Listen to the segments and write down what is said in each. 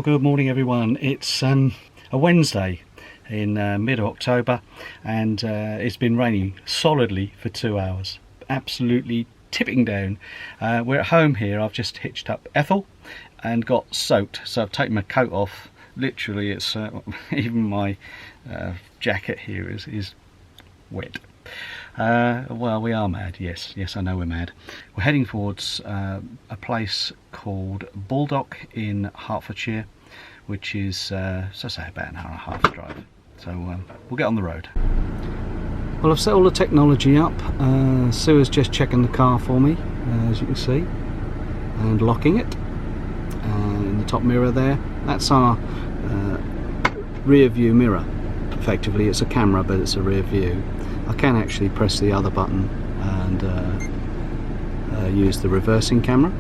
Well, good morning everyone. It's a Wednesday in mid-October, and it's been raining solidly for 2 hours, absolutely tipping down. We're at home here. I've just hitched up Ethel and got soaked, so I've taken my coat off. Literally, it's even my jacket here is wet. Well, we are mad. Yes, I know we're mad. We're heading towards a place called Baldock in Hertfordshire, which is, so say, about an hour and a half drive. So we'll get on the road. Well, I've set all the technology up. Sue's just checking the car for me, as you can see, and locking it. In the top mirror there, that's our rear view mirror. Effectively, it's a camera, but it's a rear view. I can actually press the other button and use the reversing camera.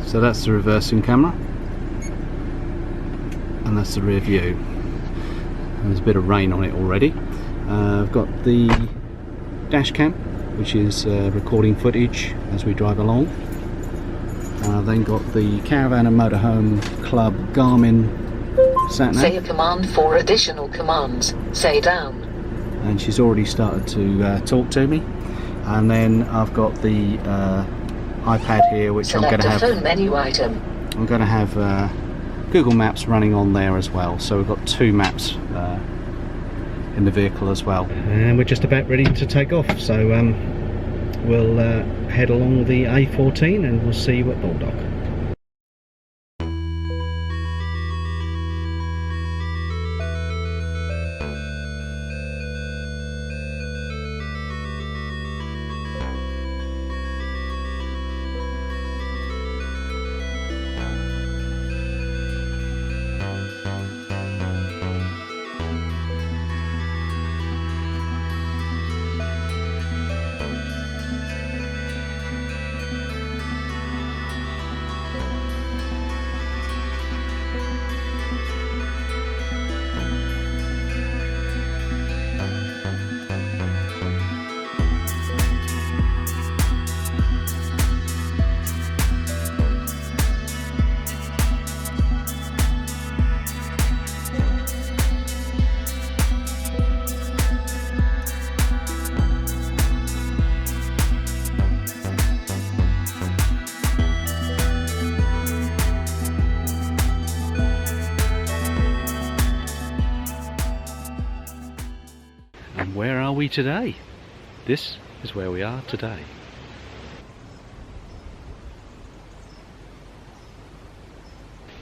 So that's the reversing camera, and that's the rear view. There's a bit of rain on it already. I've got the Dashcam, which is recording footage as we drive along. I've then got the Caravan and Motorhome Club Garmin sat nav. Say a command for additional commands. Say down. And she's already started to talk to me. And then I've got the iPad here, which Select I'm going to have. phone menu item. I'm going to have Google Maps running on there as well. So we've got two maps in the vehicle as well. And we're just about ready to take off. So we'll head along the A14 and we'll see you at Baldock. Where are we today? This is where we are today.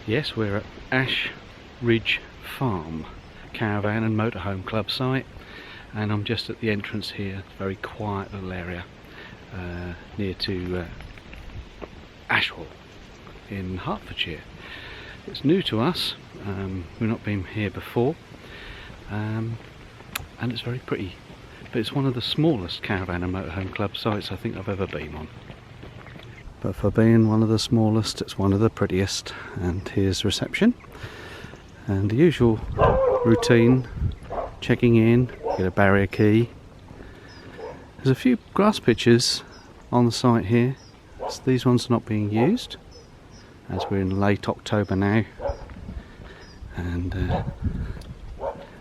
Yes, we're at Ashridge Farm, Caravan and Motorhome Club site, and I'm just at the entrance here. Very quiet little area near to Ashwell in Hertfordshire. It's new to us. We've not been here before. And it's very pretty, but it's one of the smallest Caravan and Motorhome Club sites I think I've ever been on. But for being one of the smallest, it's one of the prettiest. And here's reception, and the usual routine: checking in, get a barrier key. There's a few grass pitches on the site here. So these ones are not being used, as we're in late October now, and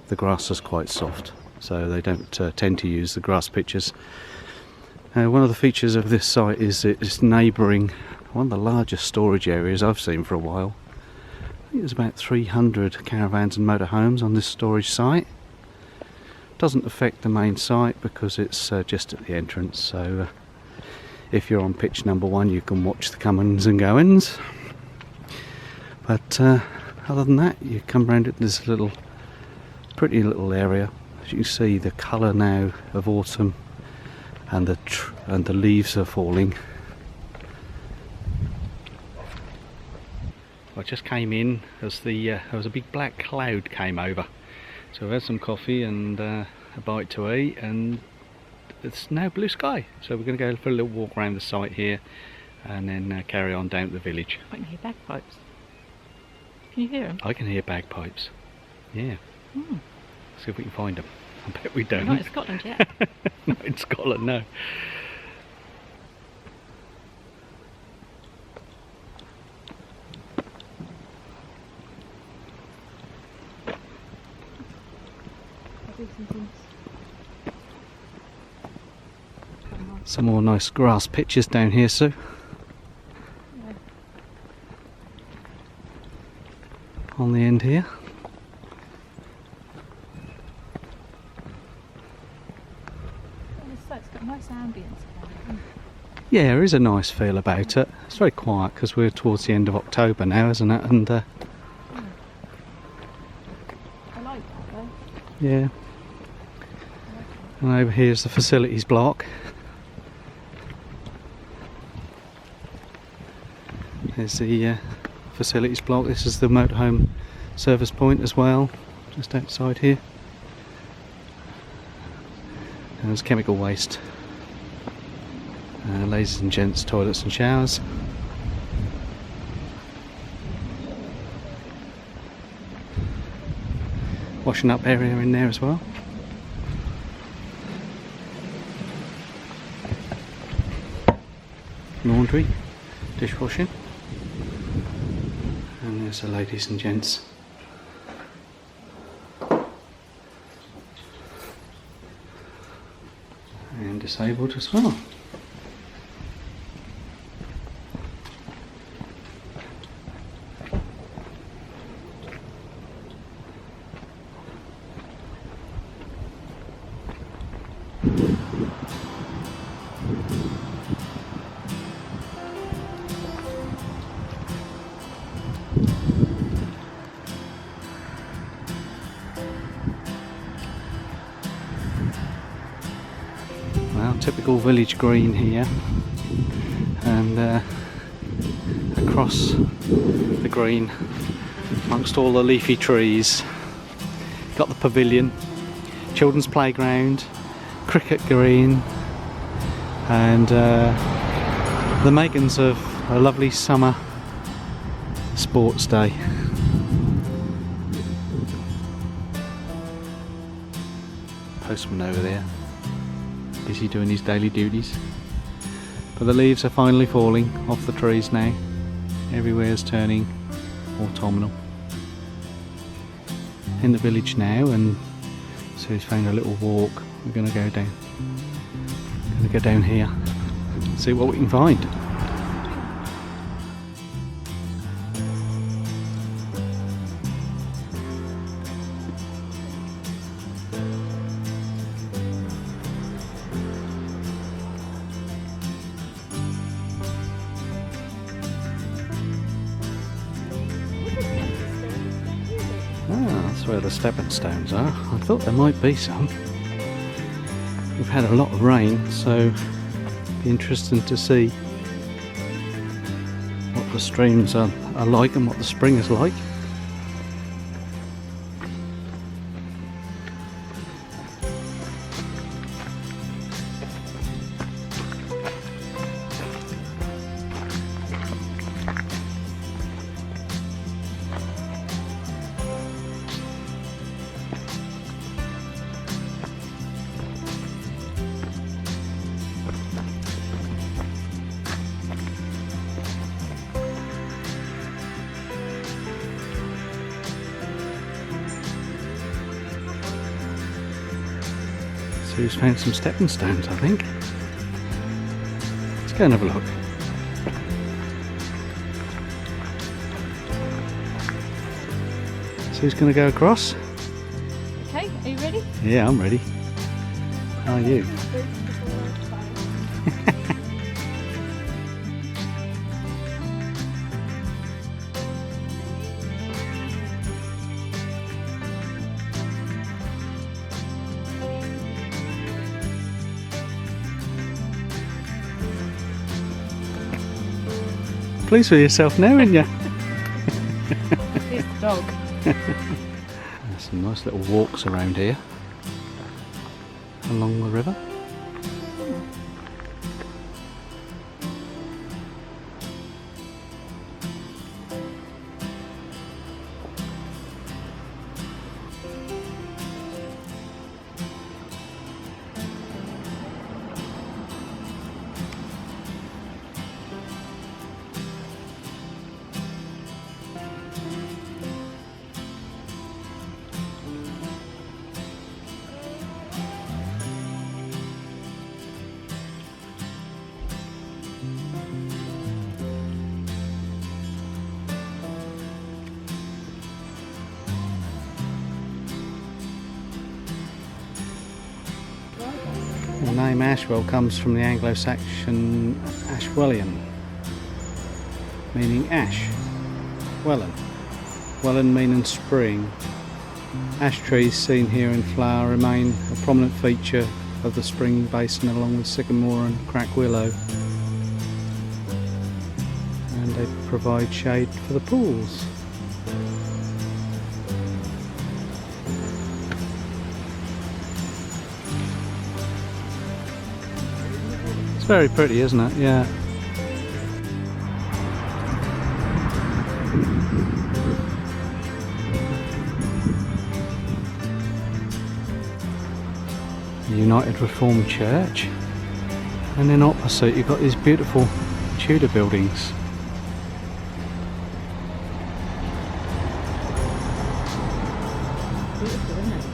the grass is quite soft, so they don't tend to use the grass pitches. One of the features of this site is it's neighbouring one of the largest storage areas I've seen for a while. I think there's about 300 caravans and motorhomes on this storage site. Doesn't affect the main site because it's just at the entrance, so if you're on pitch number 1 you can watch the comings and goings. But other than that, you come round it, this little pretty little area. As you can see, the colour now of autumn, and the leaves are falling. I just came in as there was a big black cloud came over, so I've had some coffee and a bite to eat, and it's now blue sky. So we're going to go for a little walk around the site here, and then carry on down to the village. I can hear bagpipes. Can you hear them? I can hear bagpipes. Yeah. See if we can find them. I bet we don't. Not in Scotland yet. Not in Scotland, no. Some more nice grass pictures down here, Sue. Yeah. On the end here. It's got a nice ambience about it. Yeah, there is a nice feel about it. It's very quiet because we're towards the end of October now, isn't it? And I like that though. yeah. And over here is the facilities block. There's the facilities block. This is the motorhome service point as well, just outside here. And there's chemical waste. Ladies and gents, toilets and showers. Washing up area in there as well. Laundry, dishwashing. And there's the ladies and gents. And disabled as well. Well, typical village green here, and across the green amongst all the leafy trees got the pavilion, children's playground, cricket green, and the makings of a lovely summer sports day. Postman over there, busy doing his daily duties. But the leaves are finally falling off the trees now. Everywhere's turning autumnal. In the village now, and so he's found a little walk. We're going to go down. Going to go down here, see what we can find. That's where the stepping stones are. I thought there might be some. We've had a lot of rain, so it'll be interesting to see what the streams are like and what the spring is like. So he's found some stepping stones, I think. Let's go and have a look. So who's going to go across? Okay, are you ready? Yeah, I'm ready. How are you? Pleased with yourself now, aren't you? Here's the dog. There's some nice little walks around here along the river. name Ashwell comes from the Anglo-Saxon Ashwellian, meaning ash, Welland. Welland meaning spring. Ash trees seen here in flower remain a prominent feature of the spring basin along with sycamore and crack willow, and they provide shade for the pools. It's very pretty, isn't it? Yeah. United Reformed Church, and then opposite you've got these beautiful Tudor buildings. Beautiful, isn't it?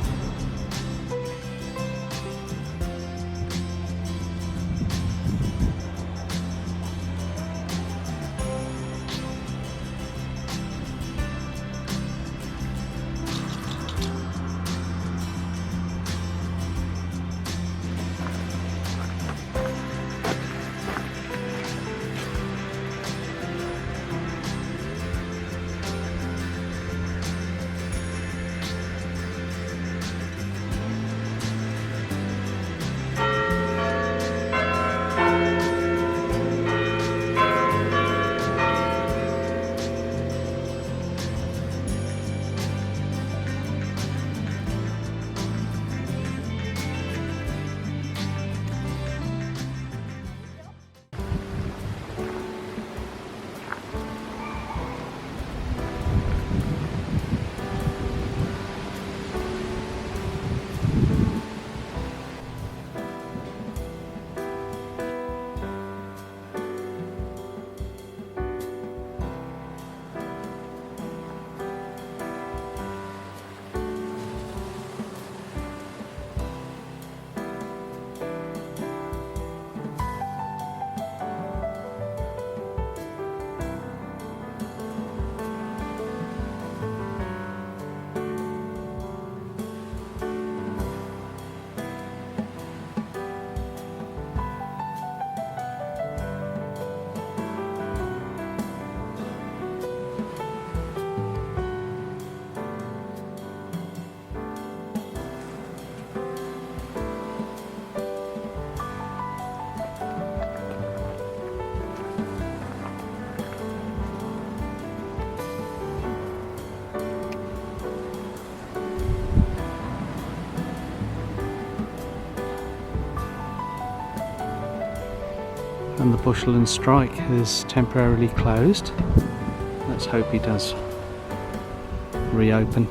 And the Bushel and Strike is temporarily closed. Let's hope he does reopen.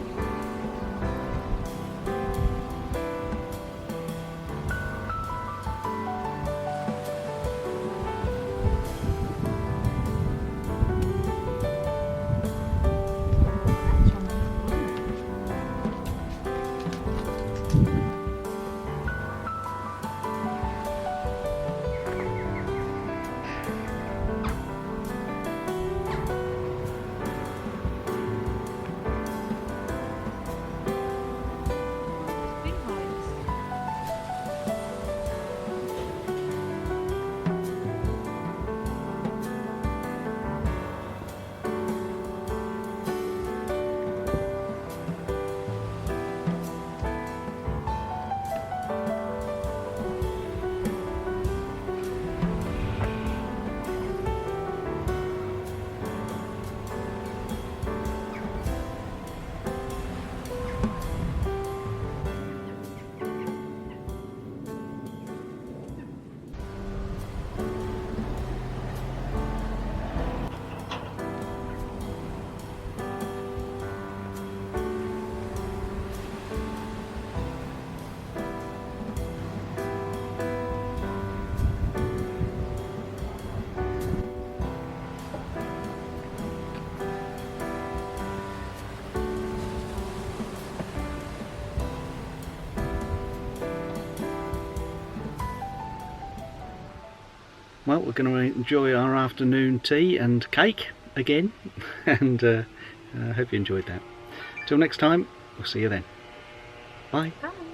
Well, we're going to enjoy our afternoon tea and cake again, and I hope you enjoyed that. Till next time, we'll see you then. Bye. Bye.